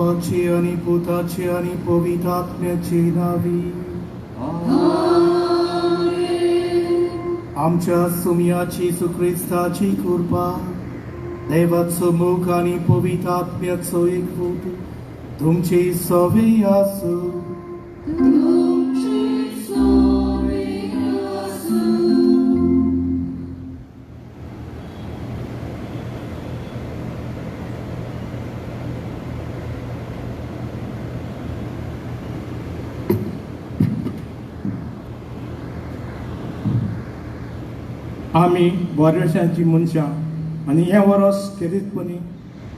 बापाचे आणि पुताचे आणि पवित्रात्म्याचे नावे. आमच्या सुमियाची सुख्रिस्ताची कृपा, दैवाचो मोग आणि पवित्रात्म्याचो एकवट तुमचे सवे आसो. आमी बोरवेशांची मनशां आनी हें वरस खेरीतपणी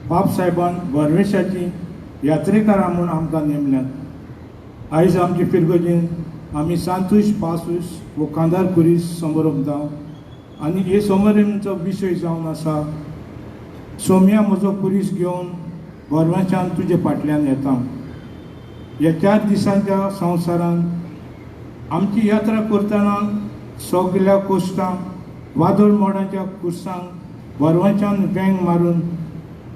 बाब साहेबान बोरवेशाची यात्रेकारां म्हूण आमकां नेमल्यात. आयज आमचे फिरगोजेन आमी सांतूश पासूस वो कांदार कुरीस समारंभता आनी हे समारंभाचो विशय जावन आसा सोम्या म्हजो कुरीस घेवन बोरवेशान तुजे फाटल्यान येता. ह्या 4 दिसांच्या संवसारान आमची यात्रा करतना सगळ्या कोश्टांक वादळ मोडाच्या कुर्सांक बोरवांच्यान वेंग मारून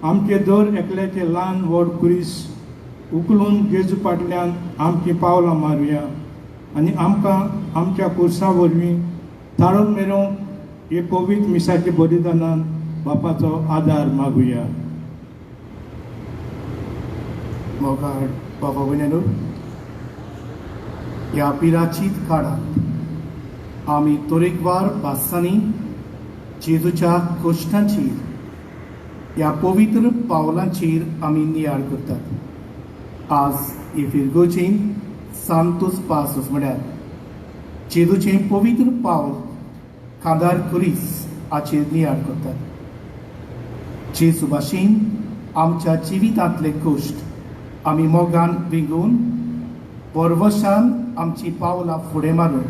आमचे दर एकल्याचे ल्हान व्हड कुरीस उखलून जेजू फाटल्यान आमची पावलां मारुया आनी आमकां आमच्या कुर्सां वरवीं थाळून मेरोवंक हे पवित्र मिसाच्या बलिदानान बापाचो आदार मागुया. मोगाळ बाबा भयणीनो, ह्या पिराचीत काळांत आमी तरेकवार पासांनी जेजूच्या कोश्टांचेर, ह्या पवित्र पावलांचेर आमी नियाळ करतात. आज हे फिरगोजेन सांतोस पासूस म्हळ्यार जेजूचें पवित्र पावल कांदार कुरीस हाचेर नियाळ करतात. जेजू भाशेन आमच्या जिवितांतले कोश्ट आमी मोगान विंगून बोरवशान आमची पावलां फुडें मारून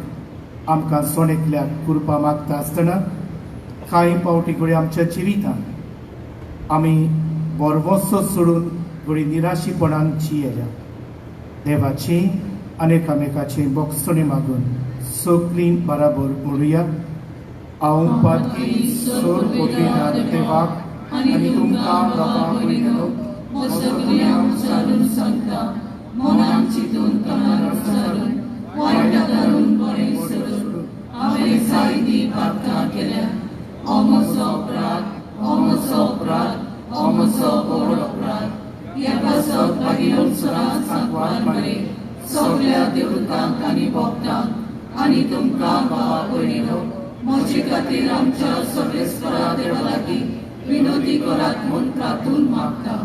आमकां सोणेकल्याक कृपा मागता आसतना कांय पावटी घडये आमच्या जिवितांत आमी बोरवोसो सोडून घडये निराशीपणान जियेल्या. देवाची आनी एकामेकाची बोगसणी मागून सगळीं बराबर म्हणुया. हांव पातकी सोर पोटयेदार देवाक आनी तुमकां बाबा भयणीनो सगळी हांव सारून सांगता, मनान चिंतून कानार सारून वायटा करून बरें सोडून हांवें जायतीं पातकां केल्या. हो म्हजो अपराध, हो म्हजो अपराध, हो म्हजो व्हड अपराध. ह्या पासत मागीर सदांच सांगवान मरे सगळ्या देवतांक आनी भक्तांक आनी तुमकां बाबा भयणीनो म्हजे खातीर आमच्या सर्वेस्परा देवा लागीं विनोदी करात म्हूण प्रार्थून मागता.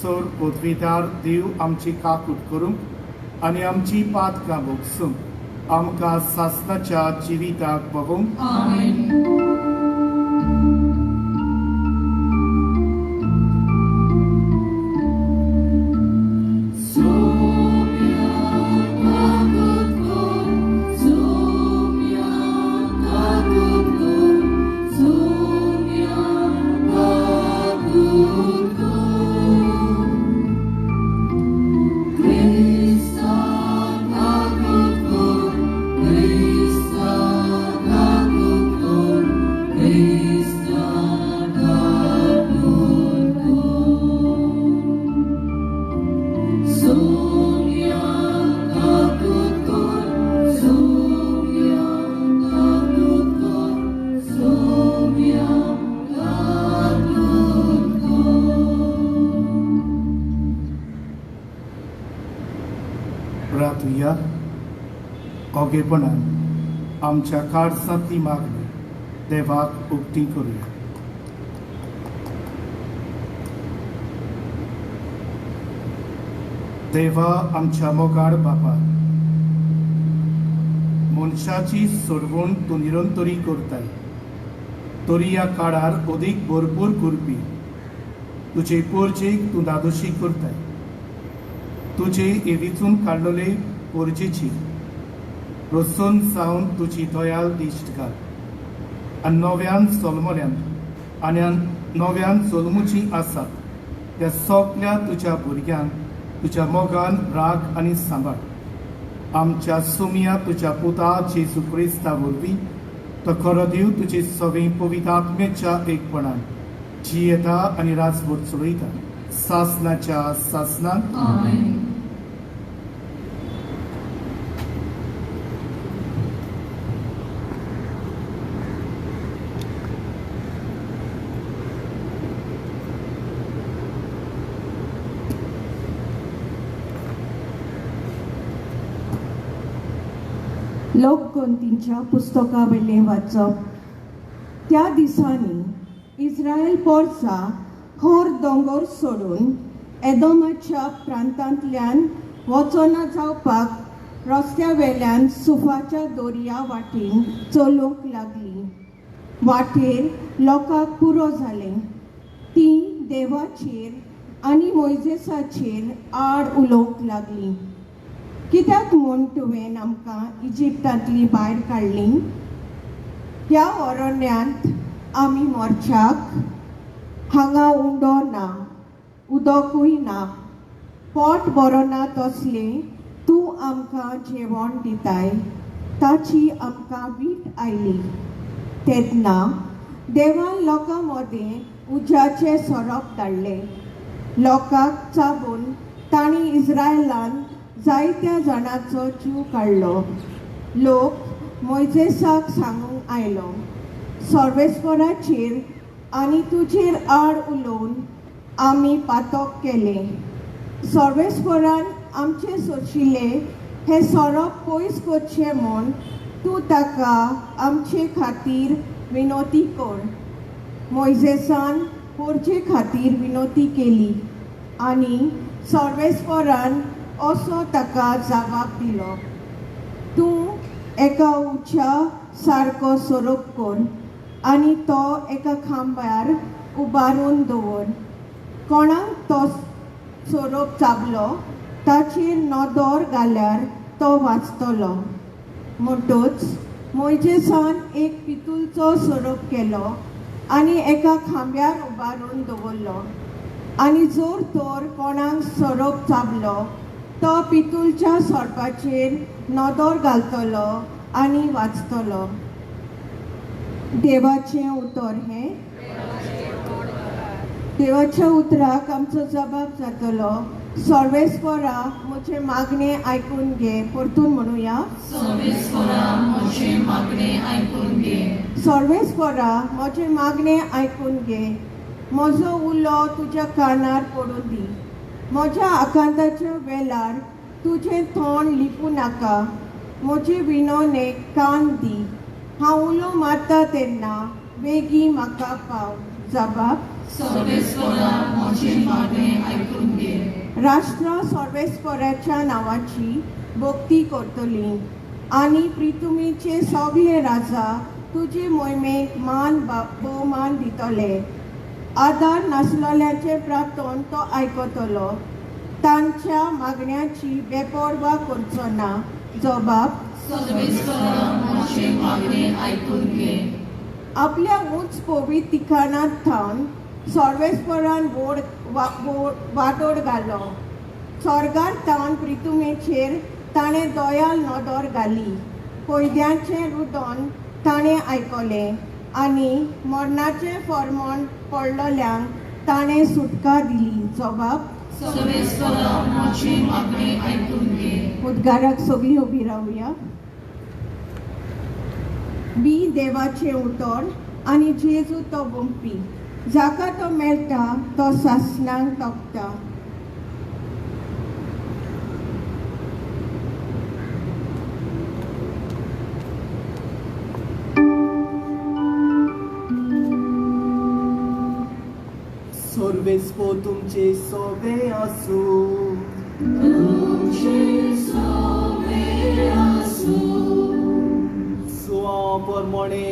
सोर पदवीदार देव आमची काकूट करूंक आनी आमची पातकां भोगसूंक आमकां सासणाच्या जिविताक बगोवंक. आमेन. प्रार्थुया. ओगेपणान आमच्या काळजांतली मागणी देवाक उक्ती करूया. देवा आमच्या मोगाळ बापा, मनशाची सोडवण तूं निरंतरी करताय, तरी ह्या काळार अदीक भरपूर करपी तुजे पोरजेक तूं दादोशी करताय. तुजे एवीचून काडलेले पोरजेची रसून जावन तुजी दयाल दिश्ट घाल आनी नव्यान जल्मल्यान आनी नव्यान जल्मुची आसात त्या सगळ्या तुज्या भुरग्यांक तुज्या मोगान राग आनी सांबाळ. आमच्या सुमिया तुज्या पुता जेजू क्रिस्ता वरवीं तो खरो देव तुजे सगळे पवित्र आत्मेच्या एकपणान जियेता आनी राजभर चलयता. सासनाच्या सासनात आमेन. लोकगंतींच्या पुस्तकावेले वाचप. त्या दिसांनी इस्रायल पोरसा खोर दोंगर सोडून एदोमाच्या प्रांतांतल्यान वचना जावपाक रस्त्या वेल्यान सुफाच्या दोर्या वाटेन चलूंक लागली. वाटेर लोकांक पुरो जालें. ती देवाचेर आनी मोइजेसाचेर आड उलोवंक लागली. कित्याक म्हूण तुवें आमकां इजिप्तांतली भायर काडली? ह्या अरण्यांत आमी मोरच्याक. हांगा उंडो ना, उदकूय ना, पोट बरो ना तसलें तूं आमकां जेवण दिताय. ताची आमकां वीट आयली. तेन्ना देवान लोकां मदें उज्याचें सोरोप धाडलें. लोकांक चाबून तांणी इस्रायलान जायत्या जाणांचो जीव काडलो. लोक मोइजेसाक सांगूंक आयलो, सर्वेस्वराचेर आनी तुजेर आड उलोवन आमी पातक केलें. सर्वेस्वरान आमचे सोशिल्ले हे सोरोप पयस करचें म्हूण तूं ताका आमचे खातीर विनोती कर. मोइजेसान पोरचे खातीर विनोती केली आनी सर्वेस्वरान असो ताका जबाब दिलो, तूं एका उच्या सारको सोरोप कर आनी तो एका खांब्यार उबारून दवर. कोणाक तो सोरोप चाबलो ताचेर नदर घाल्यार तो वाचतलो. म्हणटूच मोइजेसान एक पितूलचो सोरोप केलो आनी एका खांब्यार उबारून दवरलो. आनी जोर तोर कोणाक सोरोप चाबलो तो पितूलच्या सोरपाचेर नदर घालतलो आनी वाचतलो. देवाचें उतर हें. देवाच्या उतराक आमचो जबाब जातलो, सर्वेस्वरा म्हजे मागणे आयकून घे. परतून म्हणुया, सर्वेस्वरा म्हजे मागणे आयकून घे. सर्वेस्वरा म्हजे मागणे आयकून घे. म्हजो उलो तुज्या कानार पडूं दी. म्हज्या आकांताच्या वेळार तुजें तोंड लिपू नाका. म्हजे विनोनेक कान दी. हांव उलो मारता तेन्ना बेगी म्हाका पाव. जबाब, सर्वेस्वरा म्हजे मागणे आयकून घे. राष्ट्रां सर्वेस्वराच्या नांवाची भक्ती करतलीं आनी प्रितुमीचे सगळे राजा तुजे मोहिमेक मान भोवमान दितले. आदार नासलेल्याचे प्रार्थन तो आयकतलो. तांच्या मागण्याची बेपर्वा करचो ना. जबाब, सर्वेस्वरा म्हजे मागणे आयकून घे. आपल्या उंच पवित्र ठिकाणांत थावन सर्वेस्वरान वाटोड घालो. स्वर्गार थावन प्रितुमेचेर ताणें दयाल नदर घाली. कोयद्याचें रुदन ताणें आयकलें आनी मरणाचें फर्मण पडलेल्यांक ताणें सुटका दिली. जबाब, सर्वेस्वरा म्हजे मागणे आयकून घे. उद्गाराक सगळीं उबी रावया. बी देवाचें उतर आनी जेजू तो बुंपी. जाका तो मेळटा तो सासणांक तोखता. सर्वेस्पो तुमचे सोबे आसूं. सुवा परमणे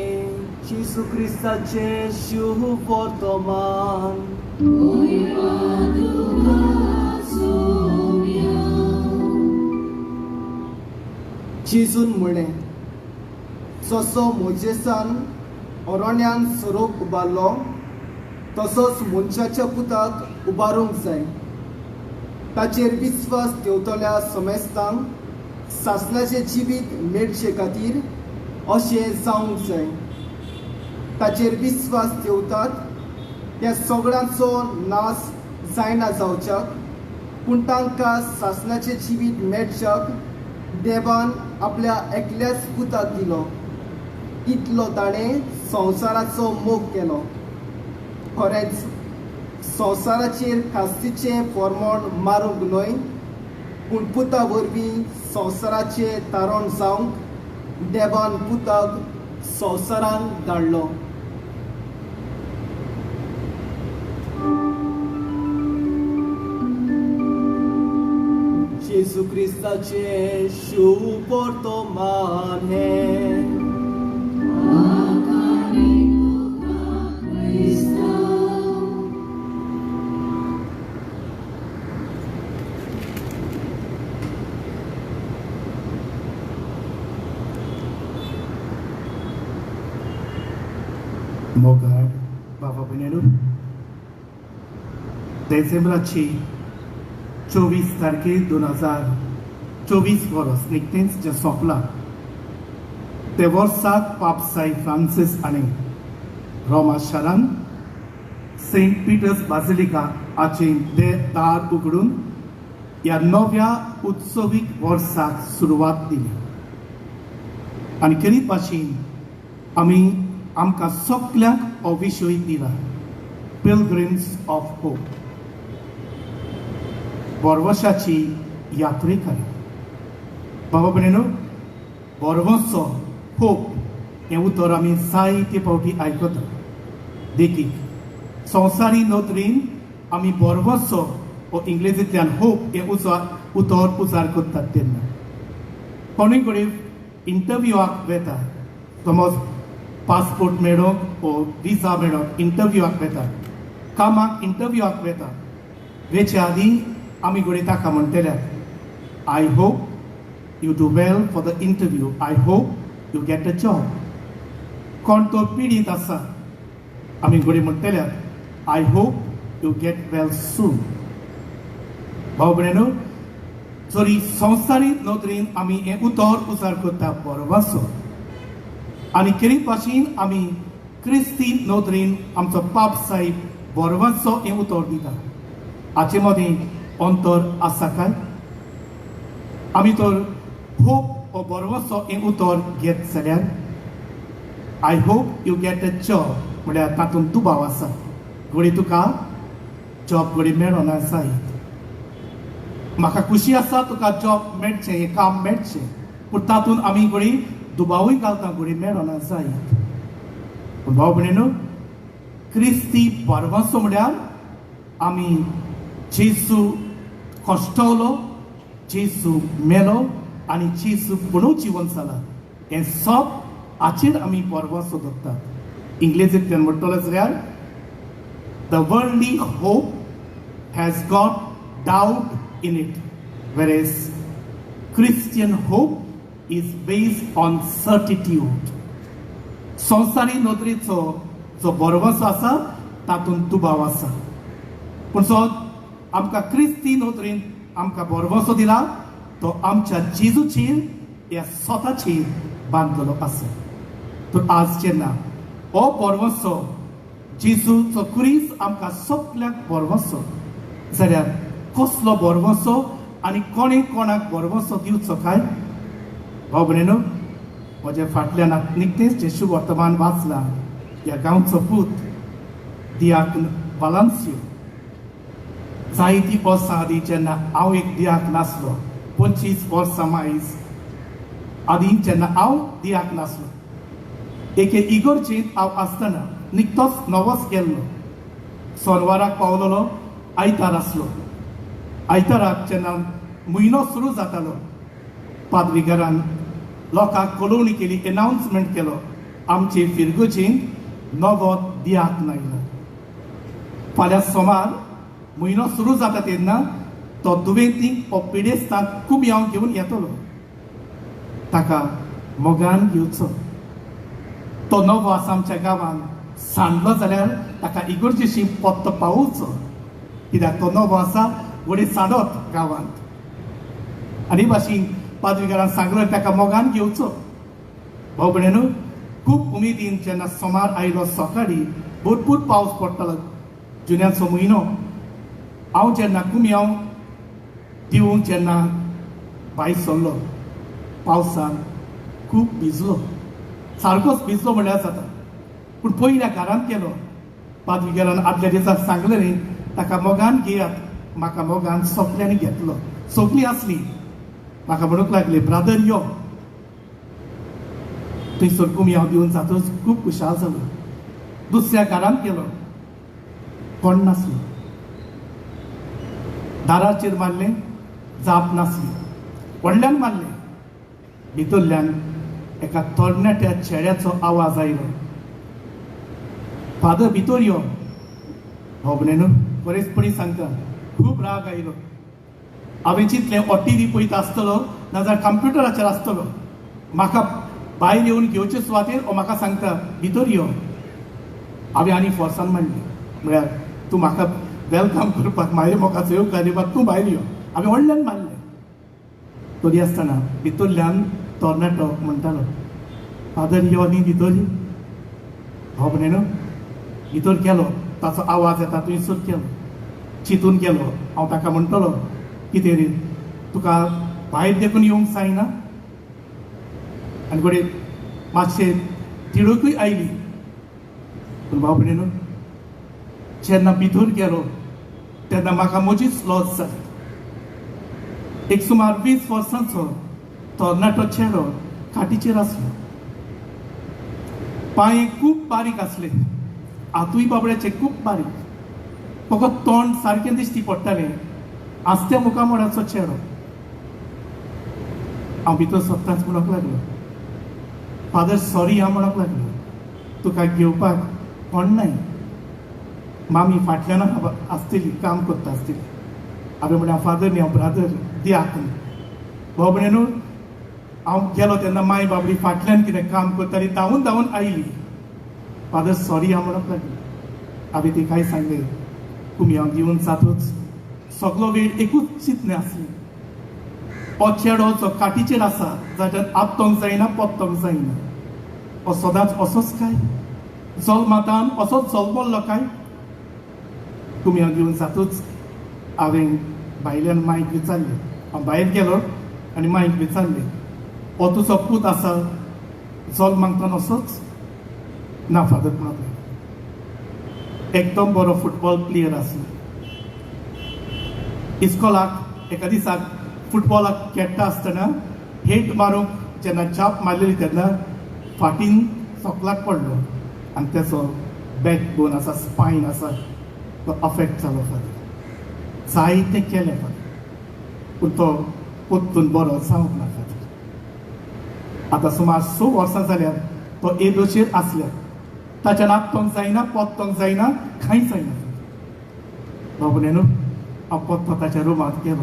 जेजू क्रिस्ताचे शुभ वर्तमान. जेजून म्हळें, जसो मोजेसान अरण्यान सोरोप उबारलो तसोच मनशाच्या पुताक उबारूंक जाय. ताचेर विस्वास ठेवतल्या समेस्तांक सासणाचें जिवीत मेळचे खातीर अशें जावंक जाय. ताचेर विस्वास ठेवतात त्या सगळ्यांचो नाश जायना जावच्याक पूण तांकां सासणाचें जिवीत मेळच्याक देवान आपल्या एकल्याच पुताक दिलो. इतलो ताणें संवसाराचो मोग केलो. खरेंच संवसाराचेर कास्तीचें फॉर्मोण मारूंक न्हय पूण पुता वरवीं संवसाराचें तारण जावंक देवान पुताक संवसारांत धाडलो. जेजू क्रिस्ताचे शुभ वर्तमान हें मोगाळ बाबा भयणीनो, डिसेंबराची 24 तारखे 2024 वर्स निकतेंच जें सोंपलां ते वर्साक पाप साई फ्रांसीस हाणें रोमा शारांत सेंट पिटर्स बासिलिका हाचें दार उगडून ह्या नव्या उत्सवीक वर्साक सुरवात दिली. आनी खरी भाशेन आमकां सगल्यांक हो विशय दिला, पिलग्रिम्स ऑफ होप, बोरवोसाची यात्रेकारी. बाबा भयणीनो, बोरवोसो होप हें उतर आमी जायते फावटी आयकता. देखीक संवसारी नदरेन आमी बोरवोसो हो इंग्लिशींतल्यान होप हें उतर उजार करतात तेन्ना कोणूय कडेन इंटरव्यूआक वेता, समज पासपोर्ट मेळोवंक वो विजा मेळोवंक इंटरव्यूआक वेता, कामाक इंटरव्यूआक वेता, वेचे आदीं आमी घडये ताका म्हणटले, I hope you do well for the interview, I hope you get a job. कोण तो पिडीत आसा आमी घडये म्हणटले, I hope you get well soon. भाव भयणीनो, जरी संवसारी नदरेन आमी हें उतर उजार करता बोरवोसो, आनी खरी भाशेन आमी क्रिस्ती नदरेन आमचो पाप साहेब बोरवोसो हें उतर दिता. हाचे मदें अंतर आसा काय? आमी तर होप हो बोरवोसो हें उतर घेत जाल्यार I hope you get a job म्हळ्यार तातूंत दुबाव आसा. घडये तुका जॉब घडये मेळना जायत. म्हाका खुशी आसा तुका जॉब मेळचें, हें काम मेळचें, पूण तातूंत आमी घडये दुबावूय घालता, घडये मेळना जायत. पूण भाव भयणीनो, क्रिस्ती बोरवोसो म्हळ्यार आमी जेजू कश्टवलो, जेजू मेलो आनी जेजू पुणू जिवन जालां हें सब हाचेर आमी बोरवोसो धरतात. इंग्लिशींतल्यान म्हणटलो जाल्यार the worldly hope has got doubt in it, whereas Christian hope is based on certitude. संवसारी नदरेचो जो बोरवोसो आसा तातूंत दुबाव आसा, पूण जो आमकां क्रिस्ती नदरेन आमकां बोरवोसो दिला तो आमच्या जेजूचेर ह्या स्वताचेर बांदलेलो आसा. तर आज जेन्ना हो बोरवोसो जेजूचो क्रिस्त आमकां सगल्यांक बोरवोसो, जाल्यार कसलो बोरवोसो आनी कोणें कोणाक बोरवोसो दिवचो काय? भाव भयणीनो, म्हज्या फाटल्यान निकतेंच जें शुभ वर्तमान वाचलां, ह्या गांवचो पूत दियाक वालांसियो जायतीं वर्सां आदीं जेन्ना हांव एक दियाक नासलो, 25 वर्सां मायज आदीं जेन्ना हांव दियाक नासलो, एके इगोर्जेंत हांव आसतना निकतोच नवोच गेल्लो, सोनवाराक पावलोलो, आयतार आसलो. आयताराक जेन्ना म्हयनो सुरू जातालो, पाद्रीगारान लोकांक कळोवणी केली, एनावन्समेंट केलो, आमचे फिरगोचेंत नवो दियाक नायलो. फाल्यां सोमार म्हयनो सुरू जाता तेन्ना तो दुयेंतीक हो पिडेस्तांत कुबयांव घेवन येतलो, ताका मोगान घेवचो. तो नवो आसा आमच्या गांवांत सांडलो जाल्यार ताका इगोर्जेशी पत्तो पावोवचो, कित्याक तो नवो आसा घडये सांडत गांवांत. आनी भाशेन पाद्रीगारान सांगलो ताका मोगान घेवचो. भाव भयणीनो, खूब उमेदीन जेन्ना सोमार आयलो सकाळीं भरपूर पावस पडटालो, जुन्याचो म्हयनो, हांव जेन्ना कुम्याव दिवंक जेन्ना भायर सरलो पावसान खूब भिजलो, सारकोच भिजलो म्हळ्यार जाता. पूण पयल्या घरांत गेलो, पाद्रीकारान आदल्या दिसा सांगलें न्ही, ताका मोगान घेयात. म्हाका मोगान सोगल्यांनी घेतलो, सगलीं आसली. म्हाका म्हणूंक लागली, ब्रादर यो. थंयसर कुम्याव दिवन जातच खूब खुशाल जालो. दुसऱ्या घरांत गेलो, कोण नासलो. दाराचेर मारलें, जाप नासली. व्हडल्यान मारलें. भितरल्यान एका तरणाट्या चेड्याचो आवाज आयलो, फादर भितर यो. होबलें बरेचपणी सांगता, खूब राग आयलो. हांवें चिंतलें हो टीव्ही पळयता आसतलो नाजाल्यार कंप्युटराचेर आसतलो. म्हाका भायर येवन घेवचे सुवातेर हो म्हाका सांगता, भितर यो. हांवें आनी फोर्सान म्हणलें, म्हळ्यार तूं म्हाका वेलकम करपाक म्हाजे मोगाचो येवकार दिवपाक तूं भायर यो. हांवें व्हडल्यान मारलें. तरी आसतना भितरल्यान तरणाटो म्हणटालो, फादर यो न्ही भितर. हो म्हणे न्हू, भितर गेलो. ताचो आवाज येता थंयसर गेलो. चिंतून गेलो. हांव ताका म्हणटलो, कितें रे तुका भायर देखून येवंक जायना. आनी घडये मातशें तिडूकूय आयली. पूण बाब न्हू, जेन्ना भितर गेलो तेन्ना म्हाका म्हजीच लॉस जाली. एक सुमार 20 वर्सांचो तरणाटो चेडो खाटीचेर आसलो. पांय खूब बारीक आसले, हातूय बाबड्याचे खूब बारीक. फकत तोंड सारकें दिश्टी पडटालें. आस्त्या मुखामोडाचो चेडो. हांव भितर सोदतांच म्हणूंक लागलो, फादर सॉरी. हांव म्हणूंक लागलो, तुका घेवपाक कोण नाय. मामी फाटल्यान आसतली, काम करता आसतली. हांवें म्हळें, फादर न्ही, हांव ब्रादर, दियात. हो म्हणे न्हू, हांव गेलो तेन्ना माय बाबडी फाटल्यान कितें काम करताली, धांवून धांवून आयली. Father sorry. हांव म्हणूंक लागलो. हांवें ती काय सांगलें, कुम्याव दिवन जातूच सगळो वेळ एकूच चिंतलें आसलें, हो चेडो जो काटीचेर आसा जाच्यार आपतोंक जायना, पत्तोंक जायना, हो सदांच असोच काय, जल्मातान असोच जल्मल्लो काय. कुम्याव दिवन जातूच हांवें भायल्यान मांयक विचारलें. हांव भायर गेलो आनी मांयक विचारलें, हो तुजो पूत आसा जल्मांतल्यान असोच. ना फादर म्हणूंक लागलो. एकदम बरो फुटबॉल प्लेयर आसलो. इस्कॉलाक एका दिसाक फुटबॉलाक खेळटा आसतना हेट मारूंक जेन्ना चाप मारलेली तेन्ना फाटीन सोकलाक पडलो आनी तेचो बॅकबोन आसा, स्पायन आसा, तो अफेक्ट जालो. फादर जायतें केलें फादर, पूण तो परतून बरो जावंक ना फादर. आतां सुमार 6 वर्सां जाल्यार तो एदोचेर आसल्या. ताच्यान आपतोंक जायना, पत्तोंक जायना, कांय जायना. बाबू न्हू, हांव पत्तो ताच्या रुमांत गेलो.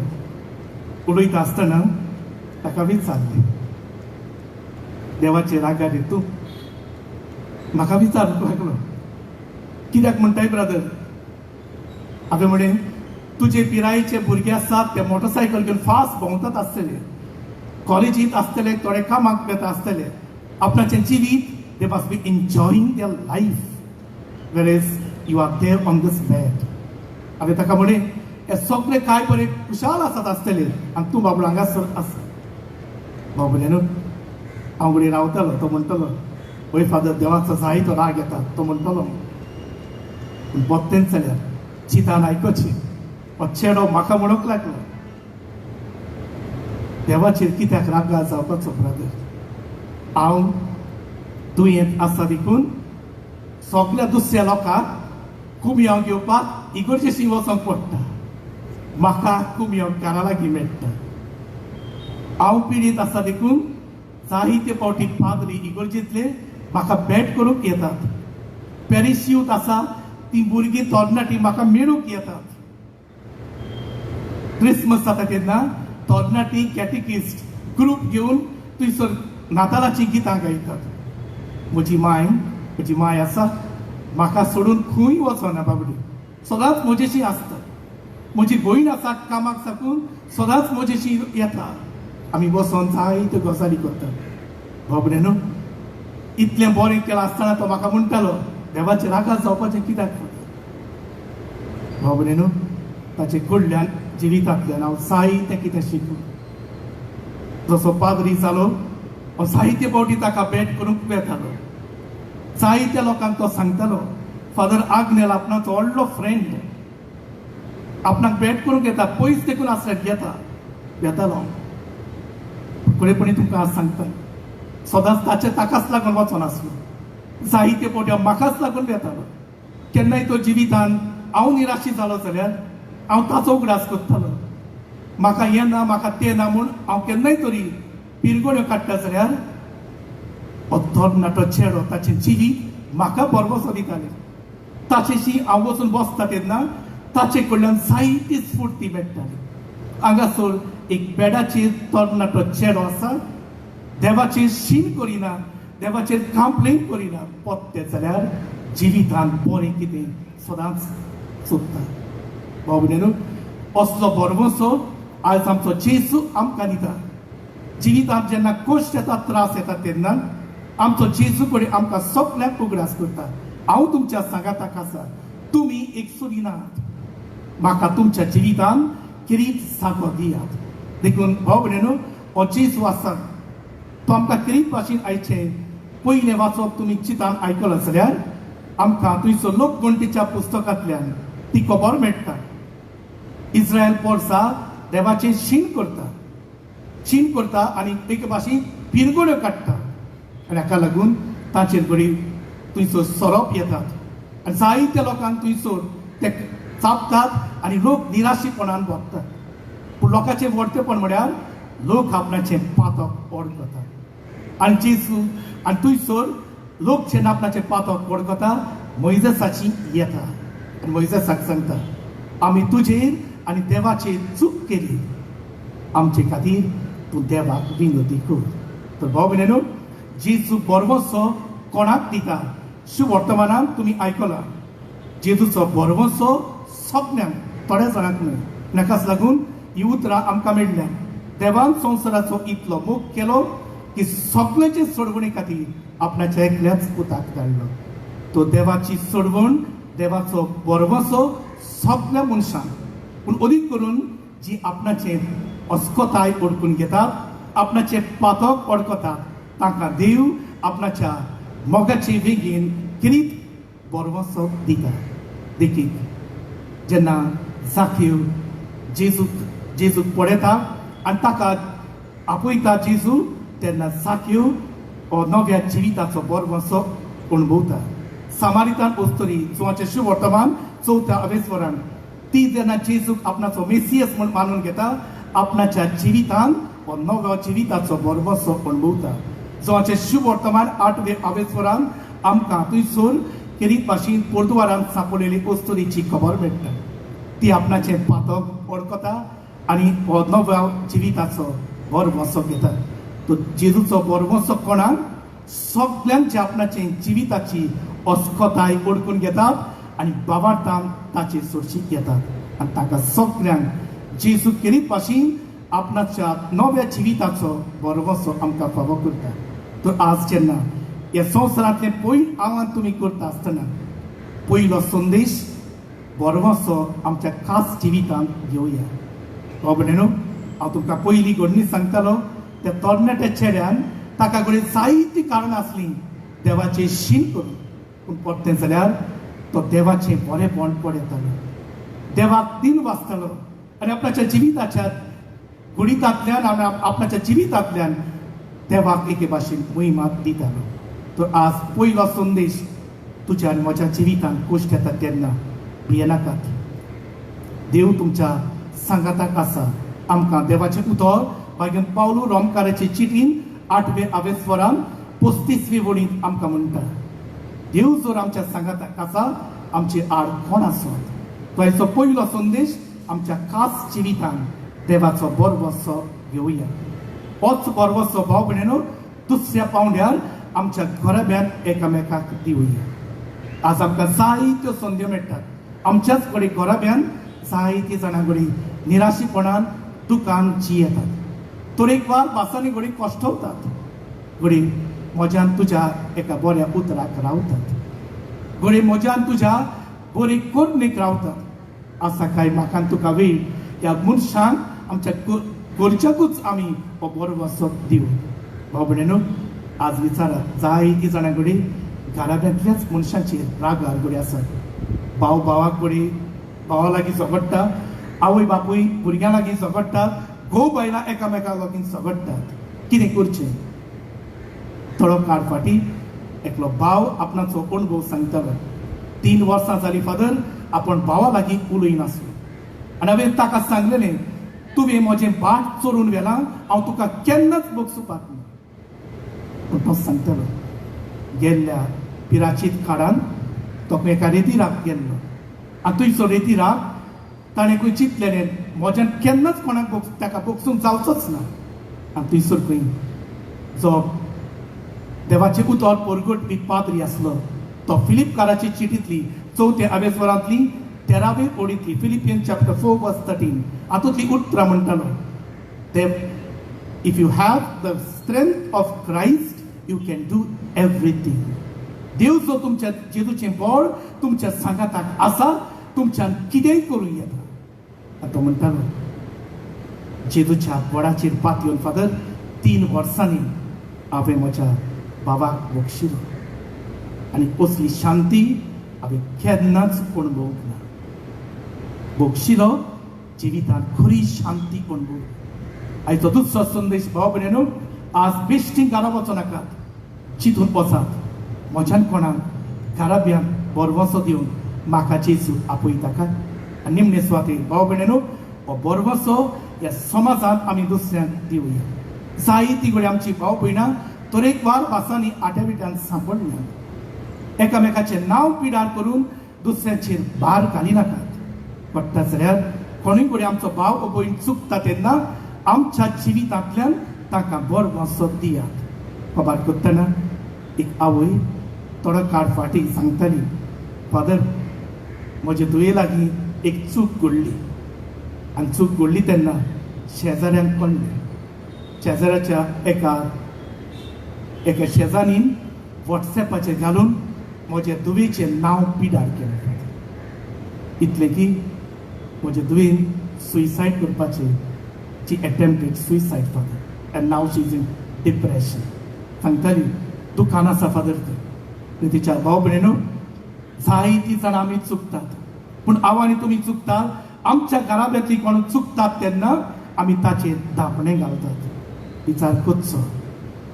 उलयता आसतना ताका विचारलें, देवाचेर आगार रे तूं. म्हाका विचारूंक लागलो, कित्याक म्हणटाय ब्रदर. हांवें म्हळें, तुजे पिरायेचे भुरगे आसात ते मोटरसायकल घेवन फास्ट भोंवतात आसतले, कॉलेजींत आसतले, थोडे कामाक वेता आसतले. आपणाचें जिवीत they must be enjoying their life, whereas you are there on this bed. हांवें ताका म्हळें, हे सगळे काय बरे खुशाल आसात आसतले आनी तूं बाबडो हांगासर आसा. बाबडे न्हू, हांव फुडें रावतालो. तो म्हणटलो, हय फादर, देवाचो जायतो राग येता. तो म्हणटलो, पूण बत्तेंच जाल्यार चिंतान आयकची. हो चेडो म्हाका म्हणूंक लागलो, देवाचेर कित्याक रागा जावपाचो ब्रदर. हांव दुयेंत आसा देखून सगळ्या दुसऱ्या लोकांक कुम्याव घेवपाक इगर्जेशी वचोंक पडटा. म्हाका कुम्याव घरा लागीं मेळटा. हांव पिडीत आसा देखून जायते फावटी पाद्री इगर्जेंतले म्हाका भेट करूंक येतात. पॅरिश यूथ आसा ती भुरगीं तरणाटी म्हाका मेळूंक येतात. क्रिसमस जाता तेन्ना तरणाटी कॅटेकिस्ट ग्रूप घेवन थंयसर नातालाची गितां गायतात. म्हजी माय आसा, म्हाका सोडून खंय वचना बाबडी, सदांच म्हजेशी आसता. म्हजी भयण आसा, कामाक साकून सदांच म्हजेशी येता. आमी बसोन जायत्यो गजाली करतात. बाबडे न्हू, इतलें बरें केलां आसतना तो म्हाका म्हणटालो, देवाचेर रागार जावपाचें कित्याक. बाबडे न्हू, ताचे कडल्यान जिवितांतल्यान हांव साहित्य कितें शिकलो. जसो पाद्री जालो हांव साहित्य पावटी ताका भेट करूंक येतालो. जायत्या लोकांक तो सांगतालो. फादर आग्नेल आपणाचो व्हडलो फ्रेंड, आपणाक भेट करूंक येता, पयस देखून आसल्यार येतालो. कडेपणी तुमकां आज सांगता, सदांच ताकाच लागून वचोन नासलो. साहित्य पोटी हांव म्हाकाच लागून येतालो. केन्नाय तो जिवितान हांव निराशी जालो जाल्यार हांव ताचो उगडास करतालो. म्हाका हें ना, म्हाका तें ना म्हूण हांव केन्नाय तरी पिरगोड्यो काडटा जाल्यार हो तरणाटो चेडो ताचें जिवीत म्हाका बरोसो दितालें. ताचेशी हांव वचून बसता तेन्ना ताचे कडल्यान जायती स्फूर्ती मेळटाली. हांगासर एक बेडाचेर तरणाटो चेडो आसा, देवाचेर शीन करिना, देवाचेर कंप्लेन करिना, पत्ते जाल्यार जिवितान बरें कितें सदांच सोदता. बाबडेनू असलो बरवसो आयज आमचो जेजू आमकां दिता. जिवितांत जेन्ना कश्ट येता, त्रास येता तेन्ना आमचो जेजू कडेन आमकां सगळ्यांक उगडास करता. हांव तुमच्या सांगाताक आसा, तुमी एकसुरी नात. म्हाका तुमच्या जिवितान किरीत साको दियात. देखून बाबडेनू हो जेजू आसा तो आमकां किरीत भाशेन आयचें पयलें वाचप तुमी चितान आयकलां जाल्यार आमकां थंयसर लोकगणतीच्या पुस्तकांतल्यान ती खबर मेळटा. इस्रायल पोरसा देवाचें शीन करता आनी एक भाशेन पिरगोड्यो काडटा. आनी हाका लागून ताचेर घडी थंयसर सोरोप येतात आनी जायत्या लोकांक थंयसर ते चाबतात आनी लोक निराशीपणान भोगतात. पूण लोकांचें व्हडतेपण म्हळ्यार लोक आपणाचें पातक वडकतात. आनी जेजू आनी थंयसर लोक जेन्ना आपणाचें पातक वडकता, मोइजेसाची येता आनी मोइजेसाक सांगता, आमी तुजेर आनी देवाचेर चूक केली, आमचे खातीर तूं देवाक विनंती कर. तर भाव भयणीनो, जेजू बरवसो कोणाक दिता? शुभ वर्तमानांत तुमी आयकलां. जेजूचो बरवसो सगळ्यांक, थोड्या जाणांक न्हय. नाकाच लागून ही उतरां आमकां मेळ्ळ्यान. देवान संवसाराचो इतलो मोग केलो की सगळ्याचे सोडवणे खातीर आपणाच्या एकल्याच पुताक धाडलो. तो देवाची सोडवण, देवाचो बरवसो सगळ्या मनशांक, पूण अदीक करून जी आपणाचे अस्कोताय ओळखून घेतात, आपणाचे पातक ओळखतात, तांकां देव आपणाच्या मोगाचे वेगीन किरीत बरवसो दिता. देखीक जेन्ना जाखीव जेजूक पळयता आनी ताका आपयता जेजू, तेन्ना जाखीव हो नव्या जिविताचो बरवसो अणभवता. सामारितान वस्तरी जुवाचें शुभ वर्तमान 4थ्या अवेस्वरान ती जेन्ना जेजूक आपणाचो मेसियस म्हूण मानून घेता, आपणाच्या जिवितान हो नव्या जिविताचो बरवसो अणभवता. जुवाचें शुभ वर्तमान 8वे अवेस्वरान आमकां थंयसर किरीत भाशेन पोर्तुगालांत सांपडलेली वस्तुरीची खबर मेळटा. ती आपणाचें पातक वळखता आनी हो नव्या जिविताचो बरवसो घेता. तो जेजूचो बरवसो कोणाक? सगळ्यांक जे आपणाचे जिविताची अस्कोताय ओळखून घेतात आनी बाबार्थान ताचे सोडशीक येतात आनी ताका सगळ्यांक जेजू किरीत भाशेन आपणाच्या नव्या जिविताचो बरवसो आमकां फावो करता. तर आज जेन्ना ह्या संवसारांतलें पयलें आव्हान तुमी करता आसतना पयलो संदेश बरवसो आमच्या खास जिवितांत घेवया. बाबडेनो, हांव तुमकां पयली घडणी सांगतालो. त्या तरणाट्या चेड्यान ताका कडेन जायतीं कारणां आसलीं देवाचें शीन करून, पूण परतें जाल्यार तो देवाचें बरेंपण पळयतालो, देवाक दिन वाचतालो आनी आपणाच्या जिविताच्या घडींतांतल्यान आनी आपणाच्या जिवितांतल्यान देवाक एके भाशेन महिमा दितालो. तर आज पयलो संदेश तुज्या आनी म्हज्या जिवितांत कश्ट येता तेन्ना भियेनाकात. देव तुमच्या सांगाताक आसा. आमकां देवाचें उतर भाग्यन पावलू रोमकाराचे चिठीन 8वे अवेस्वरान 35वी वडींत आमकां म्हणटा, देव जर आमच्या सांगाताक आसा, आमची आड कोण आसत. तो हेचो पयलो संदेश आमच्या खास जिवितान देवाचो बरवसो घेवया. होच बरवसो भाव भयणीनो दुसऱ्या पावंड्यार आमच्या घराब्यान एकामेकाक दिवया. आज आमकां जायत्यो संद्यो मेळटात. आमच्याच कडेन घराब्यान जायतीं जाणां कडेन निराशीपणान दुकान जी येतात. तरेकवार भासांनी घडी कश्टवतात, घडी म्हज्यान तुज्या एका बऱ्या उतराक रावतात, घडी म्हज्यान तुज्या बरे कोडणेक रावतात. आसा काय म्हाका तुका वेळ ह्या मनशांक आमच्या गोरच्याकूच आमी हो बरो वसत दिवं. भाव भयणीनो, आज विचारात जायती जाणां कडेन घराब्यांतल्याच मनशांचेर राग घालगडे आसात. भाव भावाक कडेन भावा लागीं झगडटा, आवय बापूय भुरग्यां लागीं झगडटा, घोव बायलां एकामेका लागीं झगडटात. कितें करचें? थोडो काळ फाटीं एकलो भाव आपणाचो अणभव सांगतालो. 3 वर्सां जालीं फादर आपण भावा लागीं उलयनासलो आनी हांवें ताका सांगलेलें, तुवें म्हजें बाट चोरून व्हेलां, हांव तुका केन्नाच बोगसूपाक ना. पूण तो सांगतालो, गेल्ल्या पिराचीत काळान तो एका रेतीराक गेल्लो आनी थंयचो रेतीराक ताणें खंय चिंतलेलें, म्हज्यान केन्नाच कोणाक ताका बोगसूंक जावचोच ना. आनी थंयसर खंय जो देवाचे उतर परगटपी पाद्री आसलो, तो फिलिपकाराची चिठींतली 4 आवेस्वरांतली 13वे ओळींतली, फिलिपियन चॅप्टर 4 वर्स 13 हातूंतली उतरां म्हणटालो, if you have the strength of Christ you can do everything. देव जो तुमच्या जेजूचें बळ तुमच्या सांगाताक आसा, तुमच्यान कितेंय करूं येता. आनी तो म्हणटालो, जेजूच्या बळाचेर पातयेवन फादर 3 वर्सांनी हांवें म्हज्या बाबाक बक्षिलो आनी कसली शांती हांवें केन्नाच अणभवूंक ना. बक्षिलो जिवितांत खरी शांती अणभव. आयचो दुसरो संदेश भाव भयणीनो, आज बेश्टी घरा वचो नाकात, चिंतून वचात, म्हज्यान कोणाक घराब्यांक बरवसो दिवन म्हाका जेजू आपयता काय. आनी निमणे सुवातेर भाव भयणीनो, हो बरवसो ह्या समाजांत आमी दुसऱ्यांक दिवया. जायती कडेन आमची भाव भयणां तरेकवार भासांनी आट्याबिट्यान सांपडल्यात. एकामेकाचें नांव पिडार करून दुसऱ्यांचेर भार घालिनाकात. पडटा जाल्यार कोणूय कडेन आमचो भाव वो भयण चुकता तेन्ना आमच्या जिवितांतल्यान ताका बरो वसत दियात. खबर करतना एक आवय थोडो काळ फाटीं सांगताली, फादर म्हजे दुये लागीं एक चूक घडली आनी चूक घडली तेन्ना शेजाऱ्यांक कळ्ळें. शेजाऱ्याच्या एका शेजारीन वॉट्सॅपाचेर घालून म्हज्या दुवेचें नांव पिडार केलें. इतलें की म्हज्या दुवेन सुसायड करपाचें, ची attempted suicide father and now she is in depression. सांगताली दुखान आसा फादर ते. तिच्या भाव भयणीनो, जायतीं जाणां आमी चुकतात, पूण हांव आनी तुमी चुकतात. आमच्या घराब्यांतली कोण चुकतात तेन्ना आमी ताचेर धापणें घालतात. विचार करचो,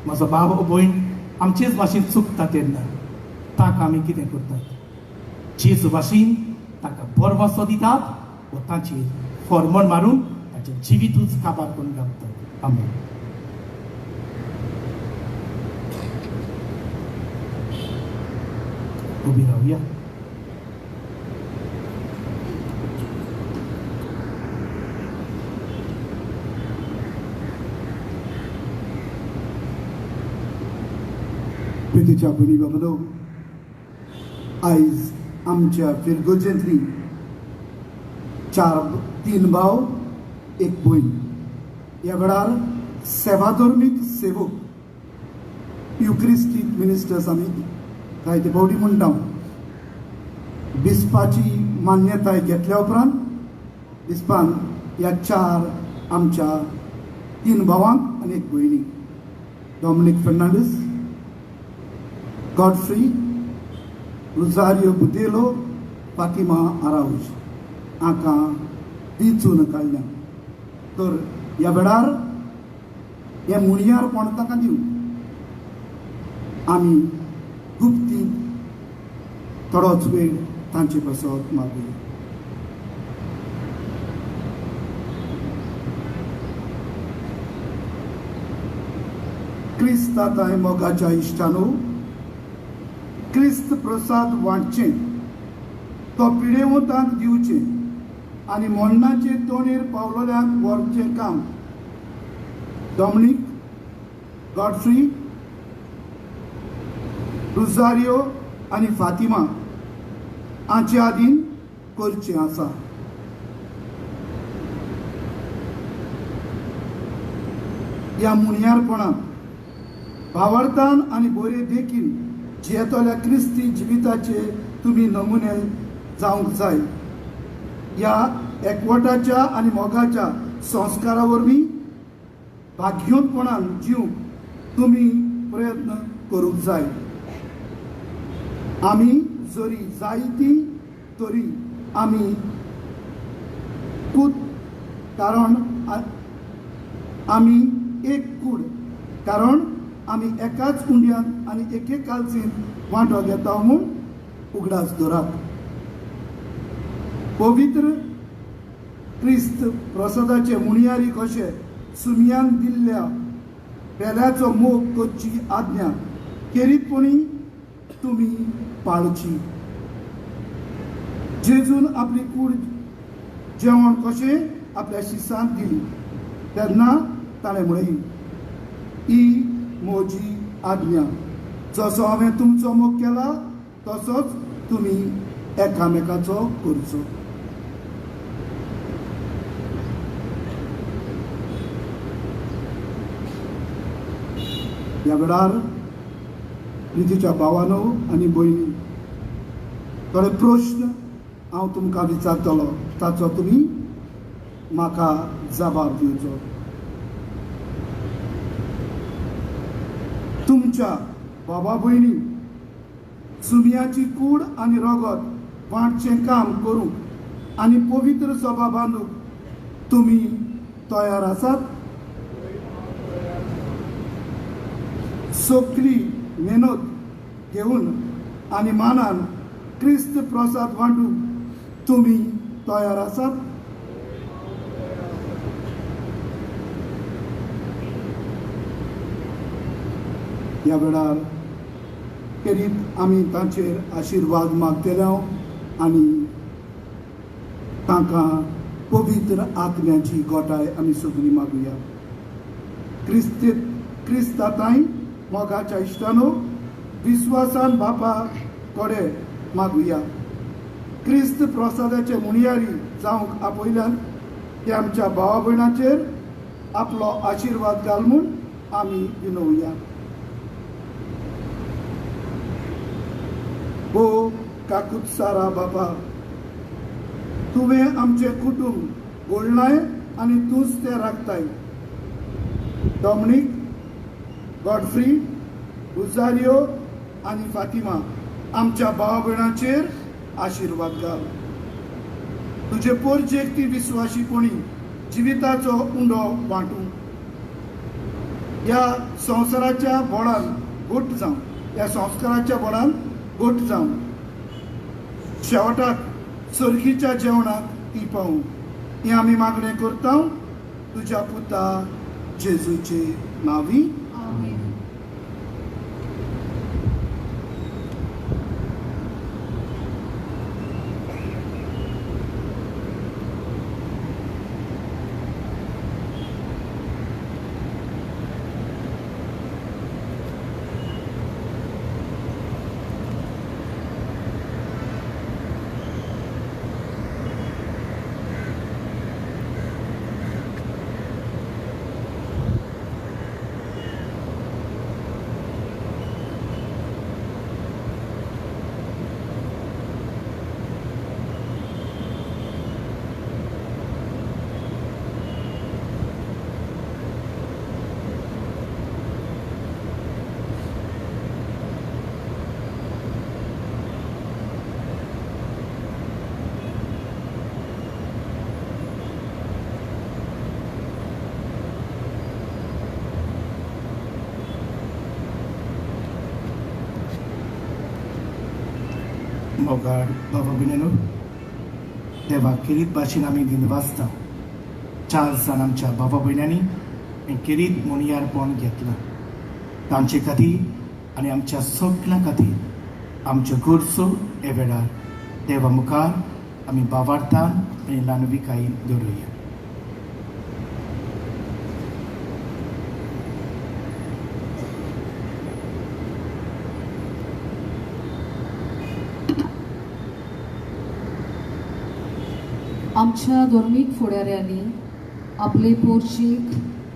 म्हजो भाव भयण आमचेच भाशेन चुकता तेन्ना ताका आमी कितें करतात? जेजू भाशेन ताका बरवसो दितात व ताचेर फॉर्मण मारून ताचें जिवितूच काबार करून घालतात. आमेन. उबी रावया. प्रितीच्या भुनी बाबलो, आयज आमच्या फिरगोजेंतली 3 भाव एक भयण. ह्या वेळार सेवाधर्मीक सेवक युक्रिस्टीक मिनिस्टर्स आमी जायते फावटी म्हणटा. बिस्पाची मान्यताय घेतल्या उपरांत बिस्पान ह्या 4 आमच्या 3 भावांक आनी एक भयणी, डॉमिनिक फेर्नांडीस, गॉडफ्री, रोजारियो बुदेलो, फातिमा आराउज हाका दिंचून काडल्या. तर ह्या वेळार हे मुणयार कोण ताका दिवं. आमी गुप्ती थोडोच वेळ तांचे बसत मागुया. क्रिस्तांताय मोगाच्या इश्टानो, क्रिस्त प्रसाद वांटचें, तो पिडेवतांक दिवचें आनी मोन्नाचे तोणेर पावलोल्यांक व्हरचें काम डॉमिनिक, गॉडफ्री, रोजारियो आनी फातिमा हाचे आदीन करचें आसा. ह्या मुणयारपणाक भावार्थान आनी बरे देखीन जियेतल्या क्रिस्ती जिविताचे तुमी नमुने जावंक जाय. ह्या एकवटाच्या आनी मोगाच्या संस्कारा वरवीं भाग्योतपणान जीवंक तुमी प्रयत्न करूंक जाय. आमी जरी जायती तरी आमी कूड कारण आमी एक कूड कारण आमी एकाच कुंड्यान आनी एके कालसीन वांटो घेता म्हूण उगडास दवरात. पवित्र क्रिस्त प्रसादाचे मुणयारी कशे सुमयान दिल्ल्या पेल्याचो मोग करची आज्ञा केरीतपणी तुमी पाळची. जेजून आपली कूड जेवण कशें आपल्या शिसांक दिली तेन्ना ताणें म्हळें, ही म्हजी आज्ञा, जसो हांवें तुमचो मोग केला तसोच तुमी एकामेकाचो करचो. ह्या वेळार रितीच्या भावानो आनी भयणी, थोडे प्रश्न हांव तुमकां विचारतलो, ताचो तुमी म्हाका जबाब दिवचो. तुमच्या बाबा भयणी सुमयाची कूड आनी रगत वांटचें काम करूंक आनी पवित्र सभा बांदूंक तुमी तयार आसात? सगळी मेहनत घेवन आनी मानान क्रिस्त प्रसाद वांटूंक तुमी तयार आसात? ह्या वेळार खेरीत आमी तांचेर आशिर्वाद मागतले आनी तांकां पवित्र आत्म्याची गोठाय आमी सगळीं मागुया. क्रिस्ताताय मोगाच्या इश्टानो विस्वासान बापा कोडे मागुया. क्रिस्त प्रसादाचे मुणयारी जावंक आपयल्यान ते आमच्या भावा भयणाचेर आपलो आशिर्वाद घाल म्हूण आमी विनवया. भोव काकूत सारा बापा, तुवें आमचे कुटुंब घोळणाय आनी तूंच ते राखताय. डॉमिनिक, गॉडफ्री, रोजारियो आनी फातिमा आमच्या भावा भयणाचेर आशिर्वाद घाल. तुजे पोरचेक ती विस्वाशीपणी जिविताचो उंडो वांटूंक ह्या संवसाराच्या बोडान घोट जावं, ह्या संस्काराच्या बोडान घोट जावं, शेवटाक सर्गीच्या जेवणाक ती पावूं, हें आमी मागणें करता तुज्या पुता जेजूचे नांवी. आमेन. मोगाड बाबा भयणीनो, देवा केरीत भाशेन आमी दिनवासता 4 जाण आमच्या बाबा भयण्यांनी हें केरीत मुणयारपण घेतलां. तांचे खातीर आनी आमच्या सगळ्यां खातीर आमच्यो गरजो हे वेळार देवा मुखार आमी बावार्थान आनी ल्हानविकायेन दवरुया. आमच्या धर्मीक फुडाऱ्यांनी आपले पोरचीक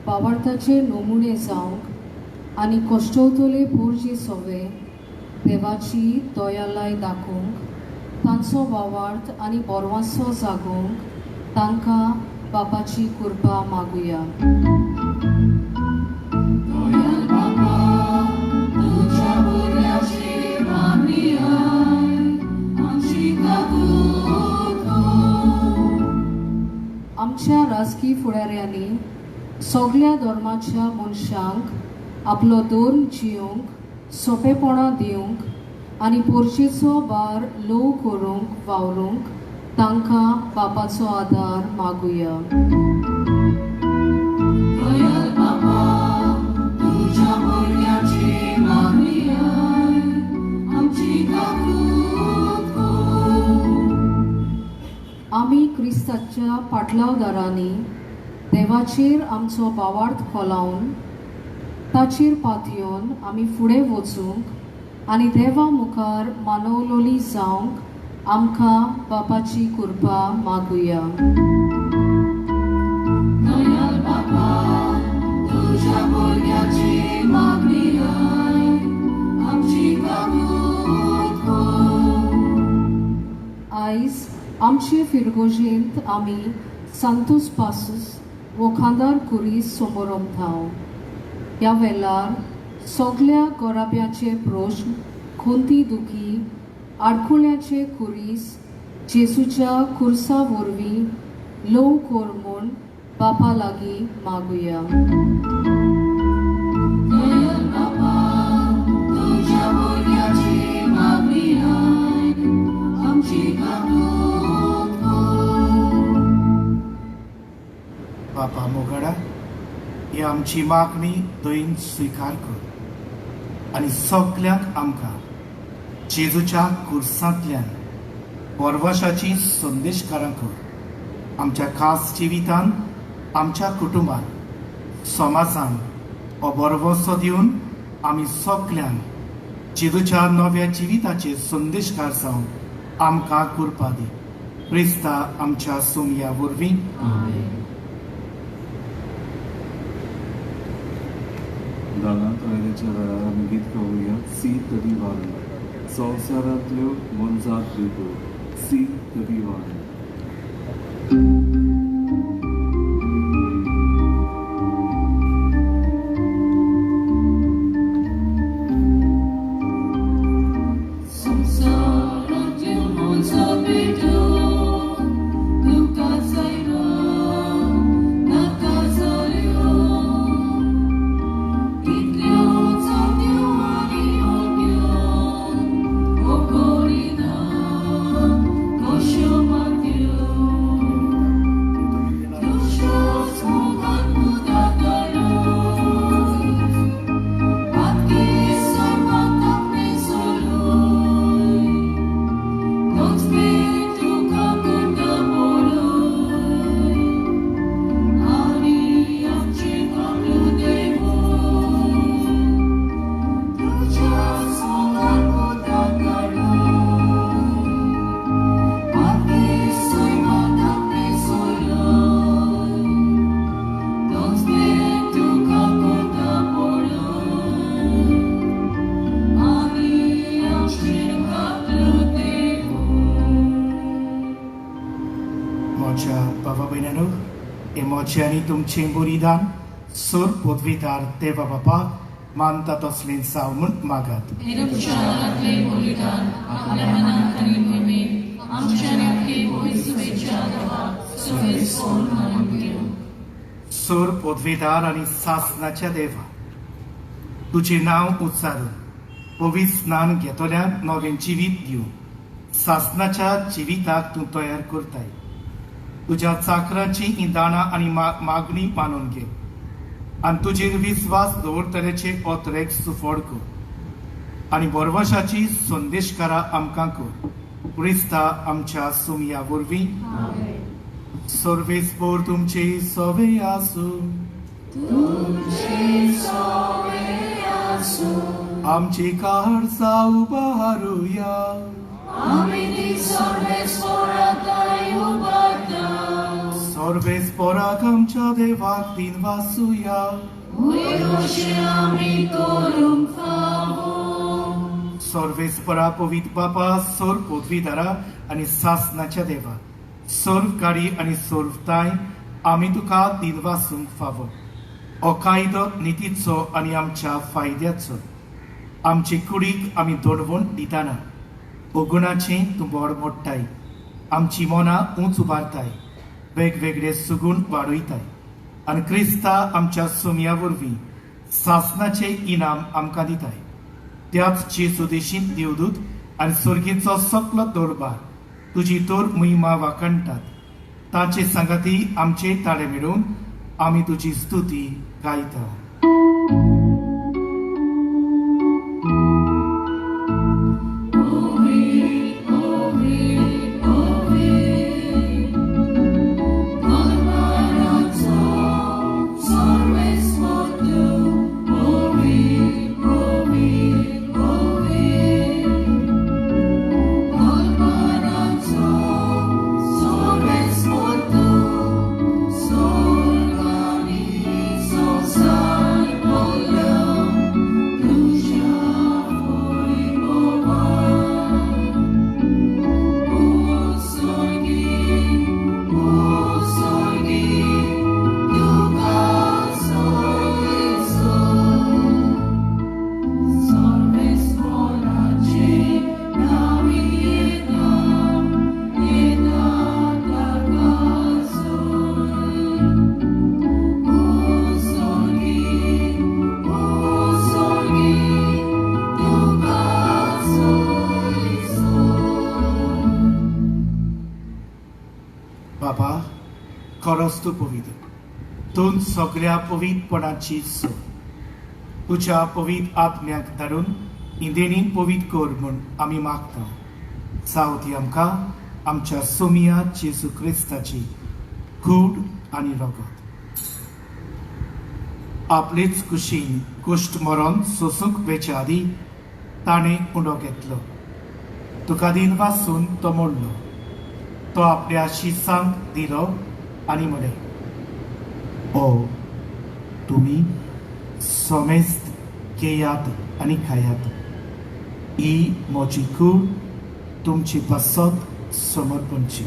बावार्थाचे नमुने जावंक आनी कश्टवतले पोरची सवे देवाची दयालाय दाखोवंक तांचो वावार्थ आनी बोरवांचो जागोवंक तांकां बापाची कृपा मागुया. दयाल बाबा, तुझ्या भुरग्याची मागणी आय, आमची काकूट कर. आमच्या राजकी फुडाऱ्यांनी सगळ्या धर्माच्या मनशांक आपलो धर्म जियोंक सोंपेपणां दिवंक आनी पोरचेचो भार ल्हव करूंक वावरूंक तांकां बापाचो आदार मागुया. दयाल बाबा, तुझ्या भुरग्याची मागणी आय, आमची काकूट कर. आमी क्रिस्ताच्या पाटलावदारांनी देवाचेर आमचो बावार्थ खोलावन ताचेर पातयेवन आमी फुडें वचूंक आनी देवा मुखार मानवलोली जावंक आमकां बापाची कृपा मागुया. दयाल बाबा, तुझ्या भुरग्याची मागणी आय, आमची काकूट कर. आयज आमचे फिरगोजेंत आमी सांतोस पासूस वखादार कुरीस समोर थाव. ह्या वेळार सगळ्या गोराब्याचे प्रश्न खोंती दुखी आडखुल्याचे कुरीस जेजूच्या खुर्सा वरवीं ल्हव कोर म्हूण बापा लागीं मागुया. दयाल बाबा, तुझ्या भुरग्याची मागणी आय, आमची काकूट कर. बापा मोगडा, ही आमची मागणी दयेन स्विकार कर आनी सगल्यांक आमकां जेजूच्या खुर्सांतल्यान परवशाची संदेशकारां कर. आमच्या खास जिवितान, आमच्या कुटुंबान, समाजान हो बरवसो दिवन आमी सगल्यांक जेजूच्या नव्या जिविताचे संदेशकार जावन आमकां कृपा दी. क्रिस्ता आमच्या सोमया वरवीं. दानांत आयल्याच्या वेळार आमी गीत गावुया सी तरी वान. संवसारांतल्यो मनजात दिवो सी तरी वान. संसारांतल्यो मनजात दिवो, तुका जायना नाका जाल्यो. कितल्यो जात्यो आनी ओग्यो, ओगोरिना कश्यो मात्यो. दुश्योच मोगान मुदाकालो, आतके सर्वांत आपणे सोलूय. तोच बेट तुका करता पळय, आनी आमचे कामलो देवूय. तुज्याच मोगान मुदाकालो, आतके सर्वांत आपणे सोलूय. तोच बेट तुका करता पळय, आनी आमचे कामलो देवूय. म्हज्या बाबा भयणांनो, हे म्हजें आनी तुमचें बलिदान सोर पदवीदार देवा बापाक मानता तसलें जावं म्हूण मागात. हे तुमच्या आरातले बलिदान आपल्या मनांत आनी भुमीक आमच्या नेमके बोयसुवेच्या देवाक सुवेज कोरून मानून घेवं. सोर पदवीदार आनी सासणाच्या देवा, तुजें नांव उच्चारून पवित्र स्नान घेतल्यान नवें जिवीत दिवं सासणाच्या जिविताक तूं तयार करताय. तुज्या चाकराची ही दाणां आनी मागणी मानून घे आनी तुजेर विस्वास दवरतल्याचे ओतरेक सुफोड कर आनी बरवशाची संदेशकारां आमकां कर. क्रिस्ता आमच्या सोमया वरवीं. सर्वेस्पोर तुमचे सवे आसूं. आमची काळजा उबारूया. आमी ती सर्वेस्पराताय उबारता. सर्वेस्पोराक आमच्या देवाक दिन वासुया. उयरोशे आमी करूंक फावो. सर्वेस्परा पवित्र बापा सोर पदवीदारा आनी सासनाच्या देवा सर्वकारी आनी सर्वताय आमी तुका दिनवासूंक फावो हो कायदो नितीचो आनी आमच्या फायद्याचो आमचे कुडीक आमी दोडवून दिताना ओगुणाचें तूं बोड मोडटाय आमची मनां उंच उबारताय वेगवेगळे सुगूण वाडयताय आनी क्रिस्ता आमच्या सुमया वरवीं सासनाचे इनाम आमकां दिताय त्याच जेसू देशीन देवदूत आनी सर्गेचो सकलो दरबार तुजी तोर महिमा वाकणटात ताचे संगती आमचे ताळे मेळून आमी तुजी स्तुती गायता बाबा खरोच तूं पवित्र तूं सगळ्या पवित्रपणाची सोय तुज्या पवित्र आत्म्याक धाडून ही देणी पवित्र कर म्हूण आमी मागता सावती आमकां आमच्या सोमिया जेसू क्रिस्ताची कूड आनी रगत आपलेच कुशीन गोश्ट मरण सोसूंक वेच्या आदी ताणें उंडो घेतलो तुका दिन वासून तो मोडलो तो आपल्या शिसांक दिलो आनी म्हणे ओ तुमी सोमेस्त घेयात आनी खायात ही म्हजी कूड तुमची पसत समर्पणची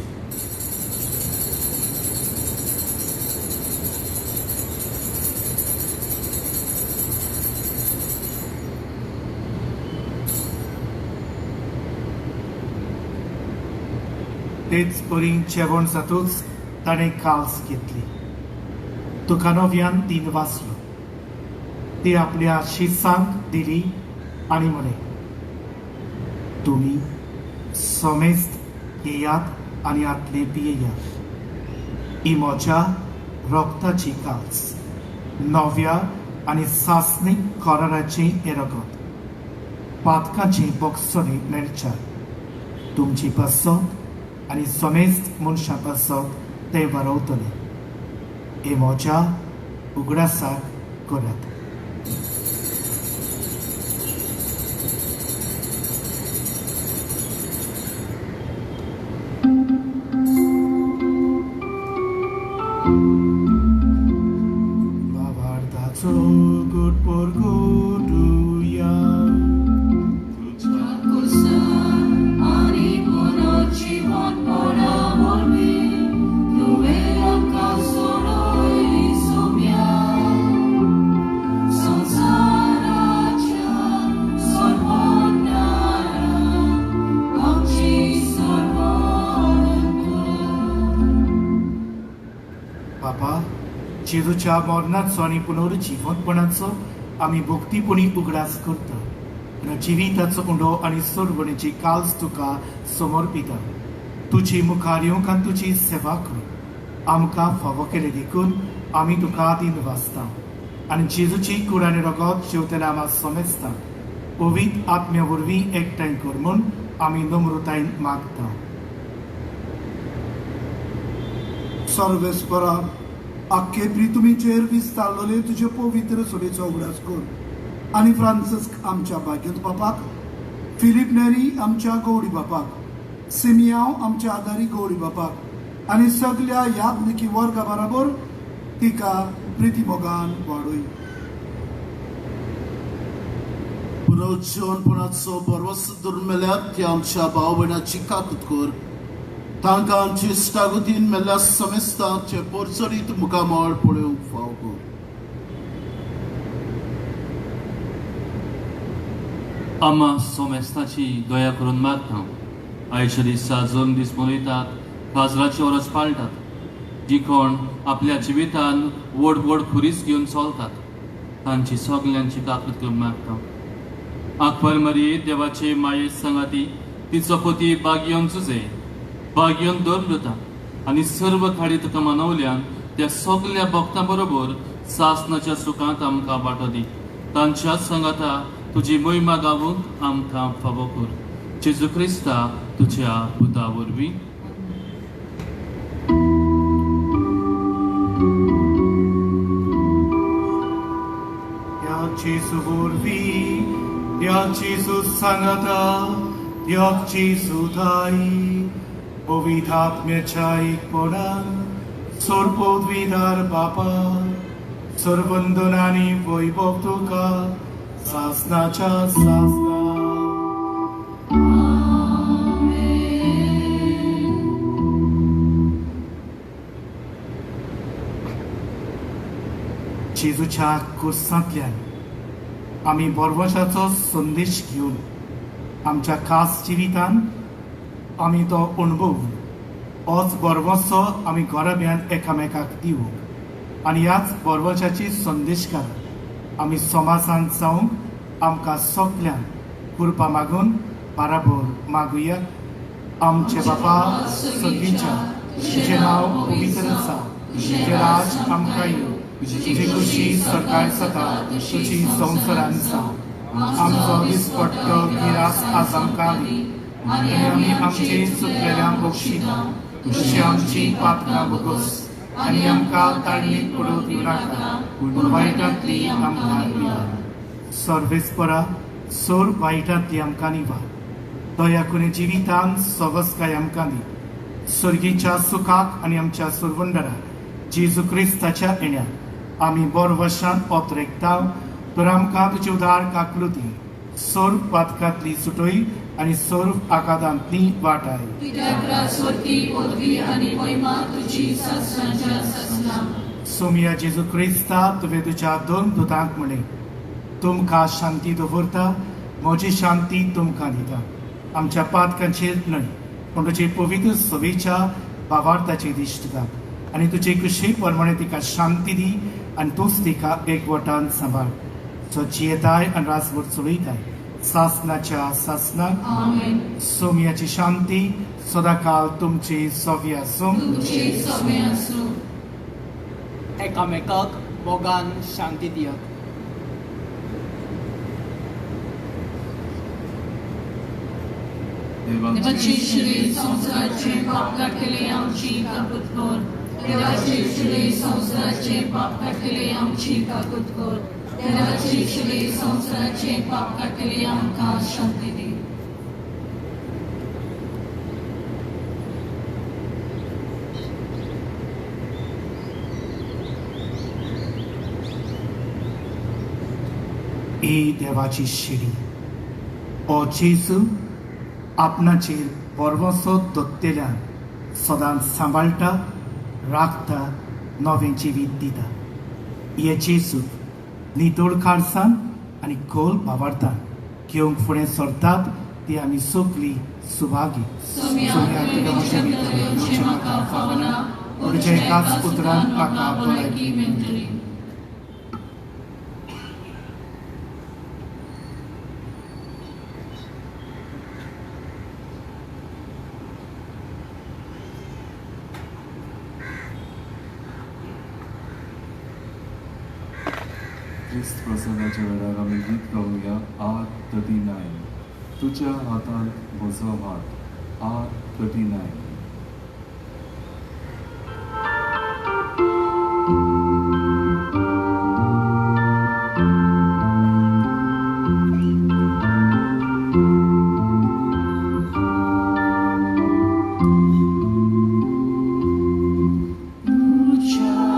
तेच परीन जेवण जातूच ताणें काल्स घेतली तुका नव्यान दिन वाचलो ती आपल्या शिसांक दिली आनी म्हणे तुमी सोमेस्त घेयात आनी आतले पियेयात ही म्हज्या रगताची काल्स नव्या आनी सासणीक कराराचें हें रगत पातकाचें बक्षणे मेळच्या तुमची पसत आनी सोमेस्त मनशां पासत ते वारवतले हे म्हज्या उगडासाक करात बाबार्दाचो गोड पोरगोडुया बाबा जेजूच्या मरणाचो आनी पुनरुज्जीवनपणाचो आमी भक्तीपणी उगडास करता आनी जिविताचो उंडो आनी सोडवणेची काल्स तुका समर्पिता तुजी मुखार येवंक आनी तुजी सेवा करूंक आमकां फावो केले देखून आमी तुका दिन वाचता आनी जेजूची कूड आनी रगत जेवतले आमी सोमेस्ता पवित्र आत्म्या वरवीं एकठांय कर म्हूण आमी नम्रतायेन मागता सर्वेस्परा आख्खे प्रितुमीचेर विस्तारलेले तुजे पवित्र सोडेचो उगडास कर आनी फ्रांसिस्क आमच्या भाग्यवंत बापाक फिलीप नेरी आमच्या गवडी बापाक सिमियांव आमच्या आदारी गवडी बापाक आनी सगळ्या याज्ञिकी वर्गा बरोबर तिका प्रिती मोगान वाडय जेवणपणाचो बरवस दरून मेल्यार ती आमच्या भाव भयणाची काकूत कर तांकां आमची इश्टागतीन मेल्ल्या समेस्तांचे पोरचडीत मुखामळ पळोवंक फाव कर आम्हा सोमेस्ताची दया करून मागता आयच्या दिसा जोन दीस मनयतात काजराची ओरस पाळटात जी कोण आपल्या जिवितान व्हड व्हड खुरीस घेवन चलतात तांची सगल्यांची काकूत करून मागता आंखवर मरी देवाचे माये संगाती तिचो पती बागयोन चुजे बागयोन दवरून वता आनी सर्व खाडी तुका मानवल्यान त्या सगल्या भक्तां बरोबर सासनाच्या सुखांत आमकां वांटो दी तांच्या संगाता तुजी महिमा गावूंक आमकां फावो कर जेजू क्रिस्ता तुज्या पुता वरवीं Gesù vorvi, Diak Gesù sangata, Diak Gesù dai, Povidatmyacha ikponan, Sorpodvidar Bapa, Sorvandonani Voivovtuka, Sasnacha Sasna. जेजूच्या कुर्सांतल्यान आमी बरवशाचो संदेश घेवन आमच्या खास जिवितान आमी तो अणभवून होच बरवसो आमी घराब्यान एकामेकाक दिवूंक आनी ह्याच बरवशाची संदेशकार आमी समाजांत जावंक आमकां सगल्यांक कृपा मागून बाराबर मागुया आमचे बापा सगळींच्या तुजें नांव पवित्र आसा तुजें राज आमकां येवं तुजी खुशी सकाळ जाता तुजी संवसारान जावं आमचो दिसपट्टो गिरास आज आमकां दी आनी आमी आमचे चुकलेल्यांक बक्षिता तुजी आमची पातकां बगस आनी आमकां ताळणीक पडूंक दिवनाका पूण वायटांतली आमकां निवार सर्वेस्परा सोर वायटांतली आमकां निवार दया करून जिवितान सवस्काय आमकां दी सर्गीच्या सुखाक आनी आमच्या सुरवंडरा जेजू क्रिस्ताच्या येण्यार आमी बरवशान ओतरेकता तर आमकां तुजी उदार काकलुती सोर पातकांतली सुटोय आनी सोर आकादांतली वाटाय कित्याक राजवटी पदवी आनी महिमा तुजी ससनाच्या ससना सोमिया जेजू क्रिस्ता तुवें तुज्या दोन दुतांक म्हणले तुमकां शांती दवरता म्हजी शांती तुमकां दिता आमच्या पातकांचेर न्हय पूण तुजे पवित्र सवेच्या भावार्थाचेर दिश्ट घाल आनी तुजे कुशी प्रमाणे तिका शांती दी आनी तूंच तिका एकवटान सांबाळ जो जियेताय आनी रासभर चलयताय सासनाच्या सासनाक सोमियाची शांती सदाकाळ तुमची सव्य आसूं एकामेकाक मोगान शांती दियात देवाची श्री संवसाराचे पाप काडलेले आमची काकूत कर देवाची श्री संवसाराचे पाप काडलेले आमची काकूत कर देवाची श्री संवसाराचे पाप काडलेले आमकां शांती दी ही देवाची शिडी ओ जेजू आपणाचेर बरवसो दोत्तेल्यान सदांच सांबाळटा राखता नवें जिवीत दिता हे जेजू नितोळ खारसान आनी खोल भावार्थान घेवंक फुडें सरतात ती आमी सगळीं सुभागी तुज्या एकाच पुत्रान म्हाका भलायकी मेळटली ख्रिस्त प्रसंगाच्या वेळार आमी गीत गावया R39 तुज्या हातांत म्हजो हात R39 तुझ्या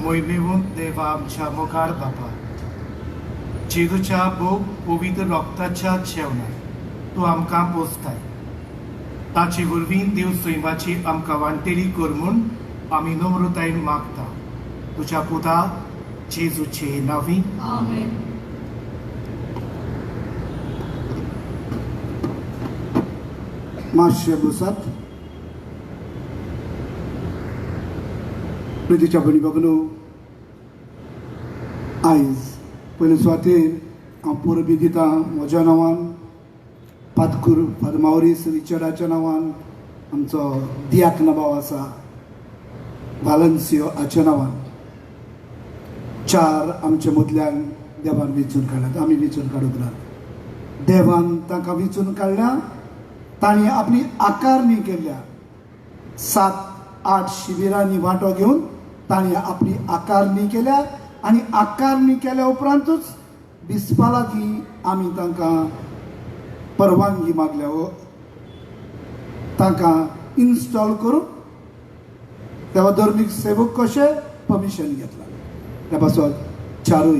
मोहिमेवंत देवा आमच्या मोगार बापा, जेजूच्या भोग पवित्र रक्ताच्या जेवणात तूं आमकां पोसताय. ताचे वरवीं देव सैमाची आमकां वांटेली कर म्हूण आमी नम्रतायेन मागता. तुज्या पुता जेजूचे नांवी. आमेन. मातशे बसात. प्रितीच्या भयणी भगिनो, आयज पयले सुवातेर हांव परबी दिता म्हज्या नांवान, पातकूर फादर माउरीस रिचर्डाच्या नांवान, आमचो दियाकना भाव आसा वालन्सियो हाच्या नांवान. 4 आमच्या मदल्यान देवान वेंचून काडल्यात. आमी वेंचून काडूंक ना, देवान तांकां वेंचून काडल्या. तांणी आपली आकारणी केल्या. 7-8 शिबिरांनी वांटो घेवन तांणी आपली आकारणी केल्या आनी आकारणी केल्या उपरांतूच दिसपा लागीं आमी तांकां परवानगी मागल्या व तांकां इन्स्टॉल करून तेव्हा धर्मीक सेवक कशें परमिशन घेतला. त्या पासून 4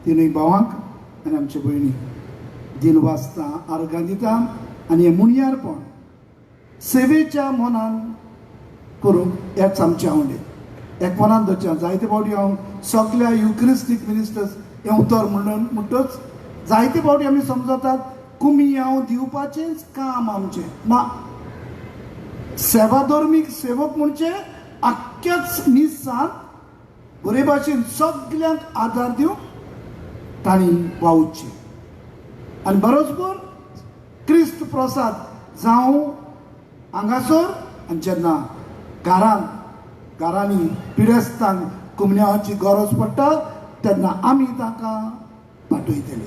तिनूय भावांक आनी आमचे भयणी दिन वाजता आर्गां दिता आनी हें मुणयारपण सेवेच्या मनान करूंक हेच आमचें आवडे. एक मनान धरचें. जायते फावटी हांव सगल्या युक्रिस्टीक मिनिस्टर्स हें उतर म्हणटच जायते फावटी आमी समजतात कुमी हांव दिवपाचेंच काम आमचें ना. सेवा धर्मीक सेवक म्हणजे आख्याच निसांत बरे भाशेन सगल्यांक आदार दिवंक तांणी वावुरचें. आनी बरोबर क्रिस्त प्रसाद जावं हांगासर आनी जेन्ना घरांनी पिडेस्तांक कुमण्याची गरज पडटा तेन्ना आमी तांकां पाठयतले.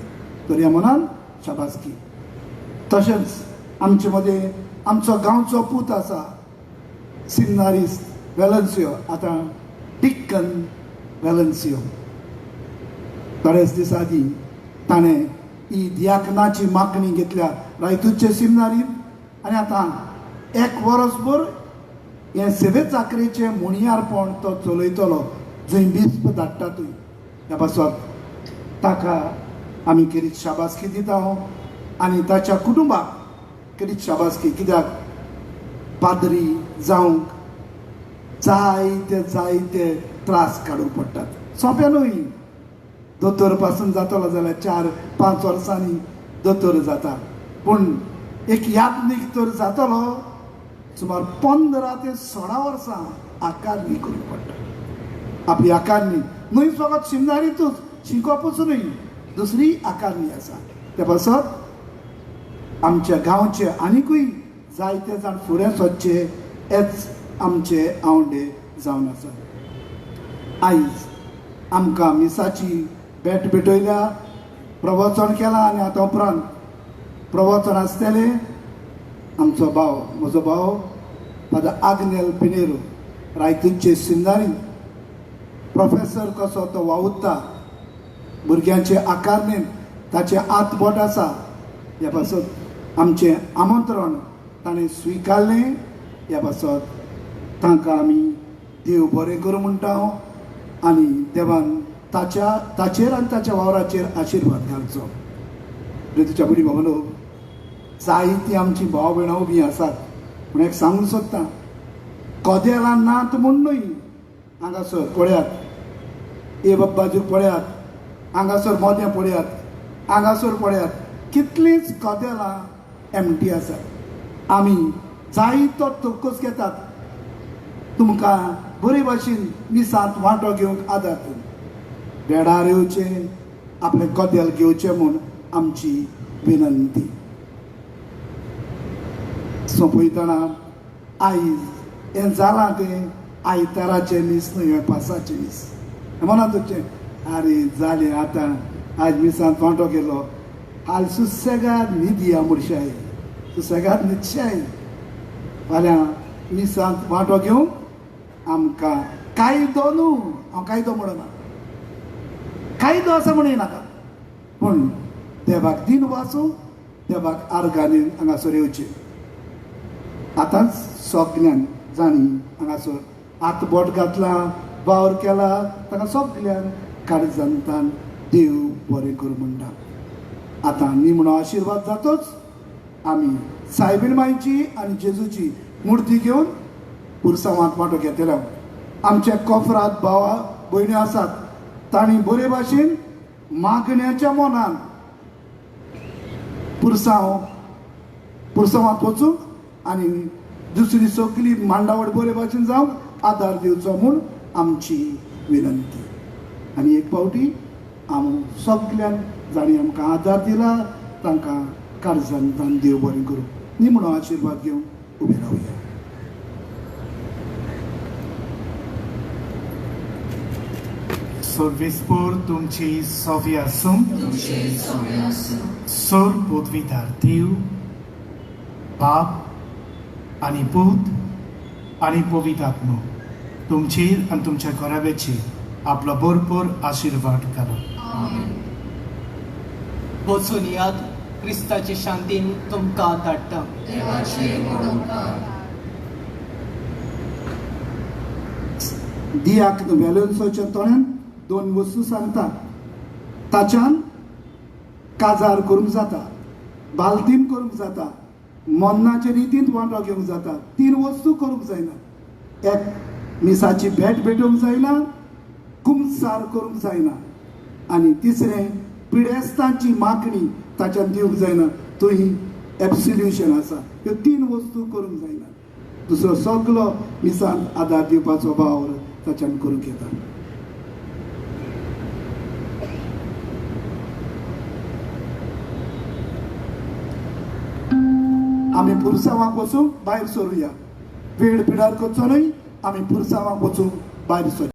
तर ह्या मनान शाबासकी. तशेंच आमचे मदें आमचो गांवचो पूत आसा सिग्नारीस वेलन्सियो, आतां डिक्कन वेलन्सियो. थोडेच दिसा आदीं ताणें ही दियाकनाची मागणी घेतल्या रायतूचे सिग्नारीन आनी आतां 1 वर्सभर हे सेवे चाकरेचें मुणयारपण तो चलयतलो जंय बिस्प धाडटातूय. ह्या पासून ताका आमी खेरीत शाबासकी दिता आनी ताच्या कुटुंबाक खेरीत शाबासकी. कित्याक पाद्री जावंक जायते त्रास काडूंक पडटात. सोंपें न्हय. दोतोर पासून जातलो जाल्यार 4-5 वर्सांनी दोतोर जाता, पूण एक याज्ञीक तर जातलो सुमार 15 ते 16 वर्सां आकारणी करूंक पडटा. आपली आकारणी न्हय फकत शिमदारीतूच शिकोवपूचूय दुसरी आकारणी आसा. त्या पासत आमच्या गांवचे आनिकूय जायते जाण फुडें सरचे हेच आमचे आवडे जावन आसा. आयज आमकां मिसाची भेट भेटयल्या, प्रवचन केलां आनी आतां उपरांत प्रवचन आसतलें. आमचो भाव, म्हजो भाव फादर आग्नेल पिनेरो रायतूचे सिंदारी प्रोफेसर कसो तो वावुरता. भुरग्यांचे आकारणेन ताचे हातबोट आसा. ह्या पासत आमचें आमंत्रण ताणें स्विकारलें. ह्या पासत तांकां आमी देव बरें करूं म्हणटा आनी देवान ताचेर आनी ताच्या वावराचेर आशिर्वाद घालचो. तुज्या भुरगीं भावनो, जायतीं आमचीं भाव भयणां उबीं आसात. पूण एक सांगूंक सोदता, कदेलां नात म्हूण न्हय. हांगासर पळयात, ए बाब्बाजूक पळयात, हांगासर मोदें पळयात, हांगासर पळयात, कितलींच कदेलां एमटी आसात. आमी जायतो तोकस घेतात तुमकां बरे भाशेन मिसांत वांटो घेवंक आदार करून. बेडार येवचें, आपलें कदेल घेवचें म्हूण आमची विनंती. सोंपयतना आयज हें जालां तें आयताराचें मीस न्हय, पासाचें मीस. मनांत तुजें आरे जालें आतां आज मिसांत वांटो गेलो, हाल सुसेगाद न्हिदी या मुर्शाय, सुसेगाद न्हिदशाय. फाल्यां मिसांत वांटो घेवंक आमकां कायदो न्हू, हांव कायदो म्हणना, कायदो आसा म्हण येनाका, पूण देवाक दिन वाचूं, देवाक आर्गांनी हांगासर येवचें. आतांच सगळ्यांक जाणी हांगासर हातबोट घातला, वावर केला ताका सगळ्यांक काळजांतान देव बरें करूं म्हणटा. आतां निमणो आशिर्वाद जातोच आमी सायबीण मांयची आनी जेजूची मुर्ती घेवन पुरसांवांत वांटो घेतलो. आमच्या कोफरांत भावा भयण्यो आसात, तांणी बरे भाशेन मागण्याच्या मोनान पुरसांवांत वचूंक आनी दुसरी सगळी मांडावळ बरे भाशेन जावंक आदार दिवचो म्हूण आमची विनंती. आनी एक फावटी हांव सगळ्यांक जाणी आमकां आदार दिला तांकां काळजांतान देव बरें करूं. निमणो आशिर्वाद घेवन उबे रावया. Sorvispor तुमची सव्य आसूं, सोर पदवीदार देव, बाप आनी पूत आनी पवित्र आत्मो तुमचेर आनी तुमच्या घराब्याचेर आपलो भरपूर आशिर्वाद घालो. वचून यात, क्रिस्ताची शांतीन तुमकां धाडटा. दियाक वेलोन्सोच्या तोंडान 2 वस्तू सांगता. ताच्यान काजार करूंक जाता, बालतीन करूंक जाता, मन्नाचे रितीन वांटो घेवंक जाता. 3 वस्तू करूंक जायना. एक मिसाची भेट भेटोवंक जायना, कुमसार करूंक जायना आनी तिसरें पिडेस्तांची मागणी ताच्यान दिवंक जायना. थंय एब्सोल्युशन आसा. ह्यो 3 वस्तू करूंक जायना. दुसरो सगळो मिसान आदार दिवपाचो भाव ताच्यान करूंक येता. आमी पुरसांवांक वचूंक भायर सरुया. वेळ पिडार करचो न्हय, आमी पुरसांवांक वचूंक भायर सर.